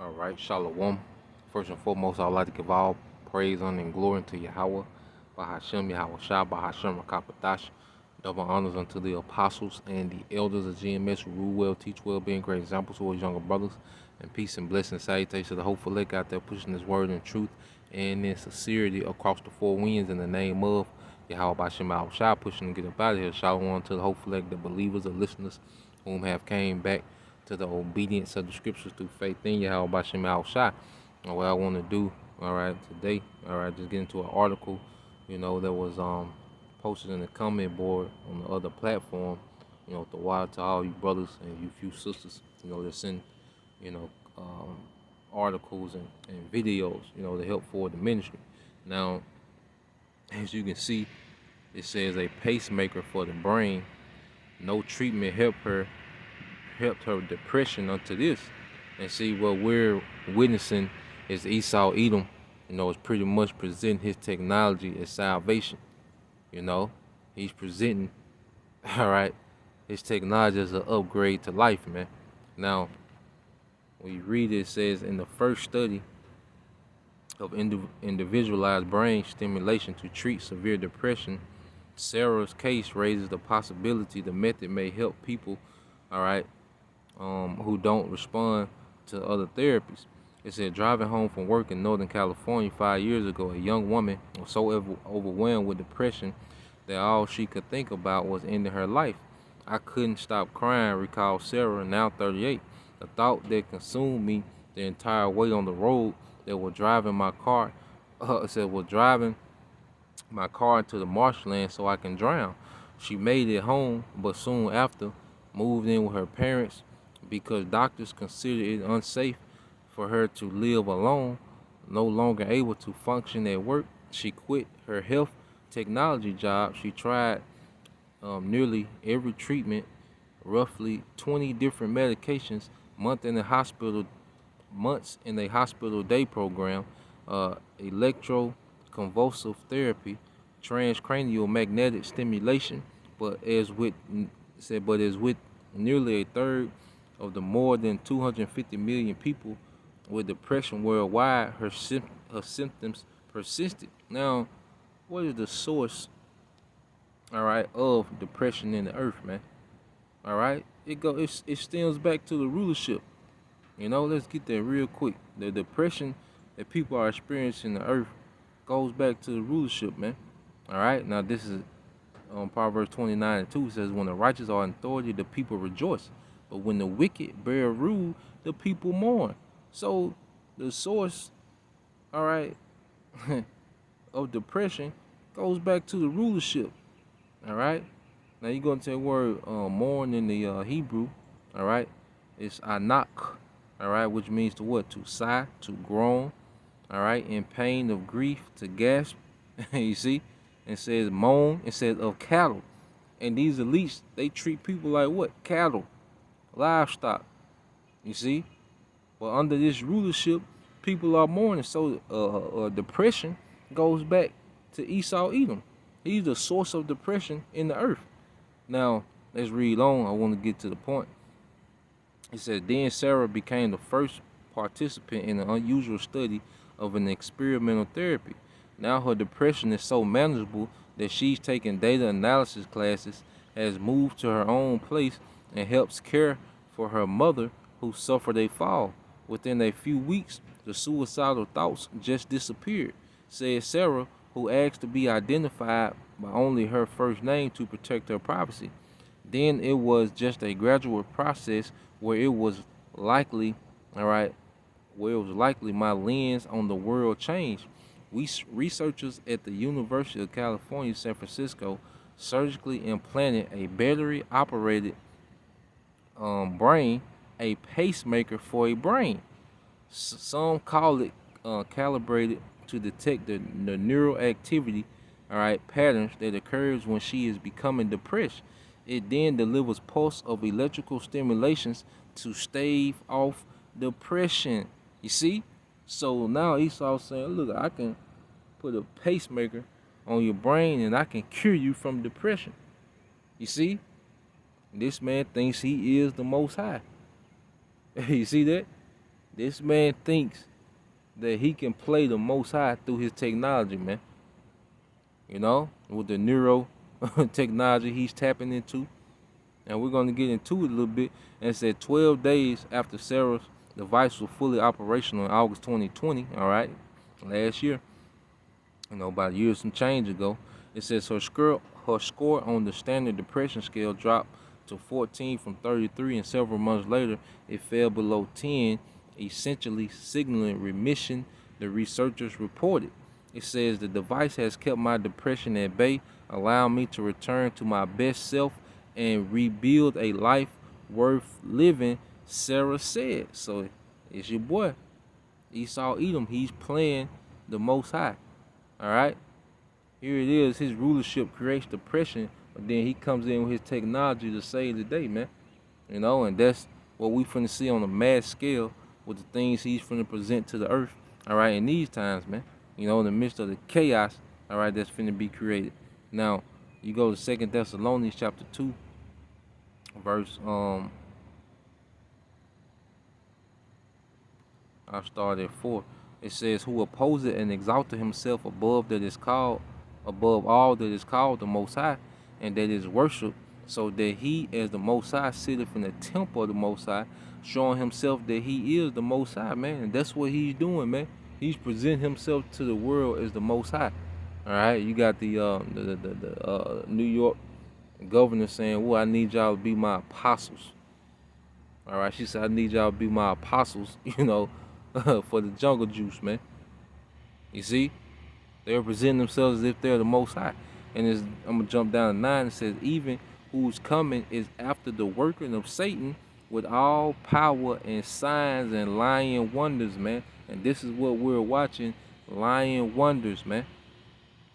All right, Shalom. First and foremost, I'd like to give all praise, honor, and glory to Yahweh, Bahashem, Yahweh Shah, Bahashem, Rakapadash. Double honors unto the apostles and the elders of GMS who rule well, teach well, being great examples to his younger brothers. And peace and blessing, salutations to the hopeful elect out there pushing his word in truth and in sincerity across the four winds in the name of Yahweh Bahashem, Yahweh Shah, pushing to get up out of here. Shalom to the hopeful elect, the believers, the listeners whom have came back to the obedience of the scriptures through faith in Yahweh Bashem Al Shai. And what I want to do, all right, today, all right, just get into an article, that was posted in the comment board on the other platform, the water to all you brothers and you few sisters, that send, you know, um, articles and videos, to help forward the ministry. Now, as you can see, it says a pacemaker for the brain. No treatment helped her depression unto this. And see, what we're witnessing is Esau Edom, is pretty much presenting his technology as salvation. He's presenting, all right, his technology as an upgrade to life, man. Now, when you read it, it says in the first study of individualized brain stimulation to treat severe depression, Sarah's case raises the possibility the method may help people, all right, who don't respond to other therapies. It said driving home from work in Northern California 5 years ago, a young woman was so overwhelmed with depression that all she could think about was ending her life. I couldn't stop crying, recalled Sarah, now 38. The thought that consumed me the entire way on the road that was driving my car, was driving my car into the marshland so I can drown. She made it home, but soon after moved in with her parents because doctors considered it unsafe for her to live alone. No longer able to function at work, she quit her health technology job. She tried nearly every treatment, roughly 20 different medications, months in a hospital day program, electroconvulsive therapy, transcranial magnetic stimulation, but as with nearly a third of the more than 250 million people with depression worldwide, her symptoms persisted. Now, what is the source, all right, of depression in the earth, man? All right, it stems back to the rulership. Let's get that real quick. The depression that people are experiencing in the earth goes back to the rulership, man. All right, now this is Proverbs 29:2 says, when the righteous are in authority, the people rejoice. But when the wicked bear rule, the people mourn. So the source, all right, of depression goes back to the rulership. All right. Now you're going to the word mourn in the Hebrew. All right. It's anak. All right, which means to what? To sigh, to groan. All right, in pain of grief, to gasp. You see? It says moan instead of cattle. And these elites, they treat people like what? Cattle, livestock. You see? But under this rulership, people are mourning. So depression goes back to Esau Edom. He's the source of depression in the earth. Now, let's read on. I want to get to the point. It says, then Sarah became the first participant in an unusual study of an experimental therapy. Now her depression is so manageable that she's taking data analysis classes, has moved to her own place, and helps care for her mother who suffered a fall. Within a few weeks, the suicidal thoughts just disappeared, said Sarah, who asked to be identified by only her first name to protect her privacy. Then it was just a gradual process where it was likely, all right, my lens on the world changed. Researchers at the University of California, San Francisco, surgically implanted a battery-operated brain, a pacemaker for a brain. Some call it calibrated to detect the neural activity, all right, patterns that occurs when she is becoming depressed. It then delivers pulse of electrical stimulations to stave off depression. You see? So now Esau's saying, look, I can put a pacemaker on your brain and I can cure you from depression. You see? This man thinks he is the Most High. You see that? This man thinks that he can play the Most High through his technology, man. You know, with the neuro technology he's tapping into. And we're going to get into it a little bit. And it said 12 days after Sarah's device was fully operational in August 2020, all right, last year, you know, about a year some change ago, it says her score on the standard depression scale dropped to 14 from 33, and several months later, it fell below 10, essentially signaling remission, the researchers reported. It says the device has kept my depression at bay, allowing me to return to my best self and rebuild a life worth living, Sarah said. So it's your boy, Esau Edom. He's playing the Most High. All right. Here it is. His rulership creates depression, but then he comes in with his technology to save the day, man. You know, and that's what we finna see on a mass scale with the things he's finna present to the earth. All right, in these times, man. You know, in the midst of the chaos, all right, that's finna be created. Now, you go to 2 Thessalonians chapter 2, verse I'll start at 4. It says, who opposeth and exalted himself above all that is called the Most High, and that is worshipped, so that he as the Most High sitteth in the temple of the Most High, showing himself that he is the Most High, man. And that's what he's doing, man. He's presenting himself to the world as the Most High. All right, you got the New York governor saying, well, I need y'all to be my apostles. All right, she said, I need y'all to be my apostles, you know, for the jungle juice, man. You see, they're presenting themselves as if they're the Most High. And I'm going to jump down to 9. It says, even whose coming is after the working of Satan with all power and signs and lying wonders, man. And this is what we're watching, lying wonders, man.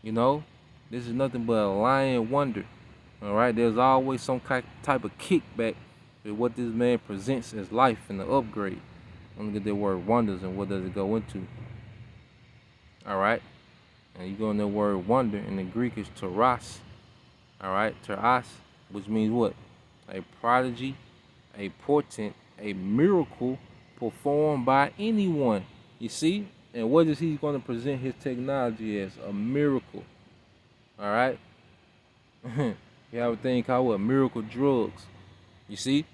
You know, this is nothing but a lying wonder. All right, there's always some type of kickback with what this man presents as life and the upgrade. I'm gonna get that word wonders and what does it go into. All right, and you go in the word wonder in the Greek is teras. All right, teras, which means what? A prodigy, a portent, a miracle performed by anyone. You see? And what is he going to present his technology as? A miracle. All right? You have a thing called what? Miracle drugs. You see?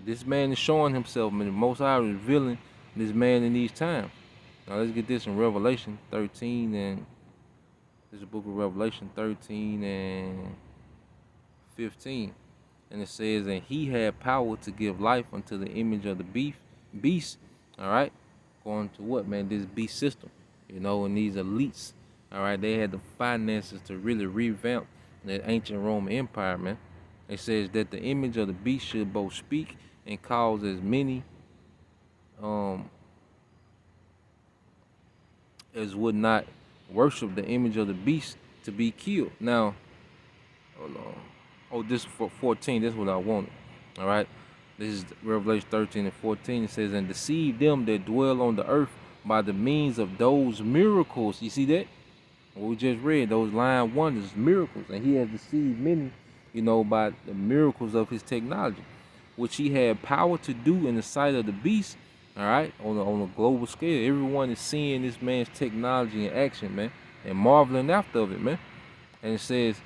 This man is showing himself, man. The Most High is revealing this man in these times. Now let's get this in Revelation 13, and this is the book of Revelation 13 and 15. And it says, and he had power to give life unto the image of the beast. All right, going to what, man? This beast system, you know, and these elites. All right, they had the finances to really revamp the ancient Roman Empire, man. It says that the image of the beast should both speak and cause as many as would not worship the image of the beast to be killed. Now, hold on. Oh, this for 14. This is what I wanted. All right. This is Revelation 13 and 14. It says, and deceive them that dwell on the earth by the means of those miracles. You see that? What we just read, those lying wonders, miracles. And he has deceived many, you know, by the miracles of his technology, which he had power to do in the sight of the beast. All right, on a global scale. Everyone is seeing this man's technology in action, man, and marveling after it, man. And it says,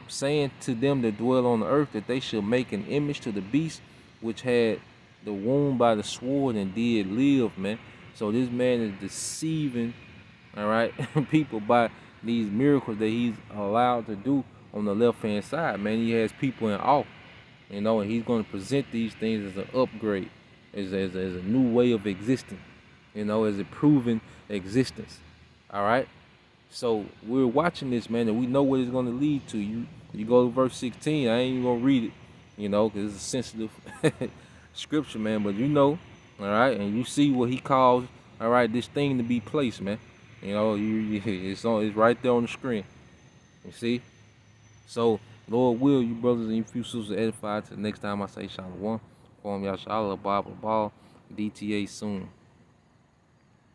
saying to them that dwell on the earth that they should make an image to the beast which had the wound by the sword and did live, man. So this man is deceiving, all right, people by these miracles that he's allowed to do on the left hand side, man. He has people in awe, you know, and he's going to present these things as an upgrade, as a new way of existing, you know, as a proven existence. All right. So we're watching this, man, and we know what it's going to lead to. You go to verse 16. I ain't even going to read it, you know, because it's a sensitive scripture, man. But you know, all right, and you see what he calls, all right, this thing to be placed, man. You know, it's right there on the screen. You see? So, Lord will, you brothers and you few sisters edified. Till next time I say Shalom. Form Yashala, Bible Ball, DTA soon.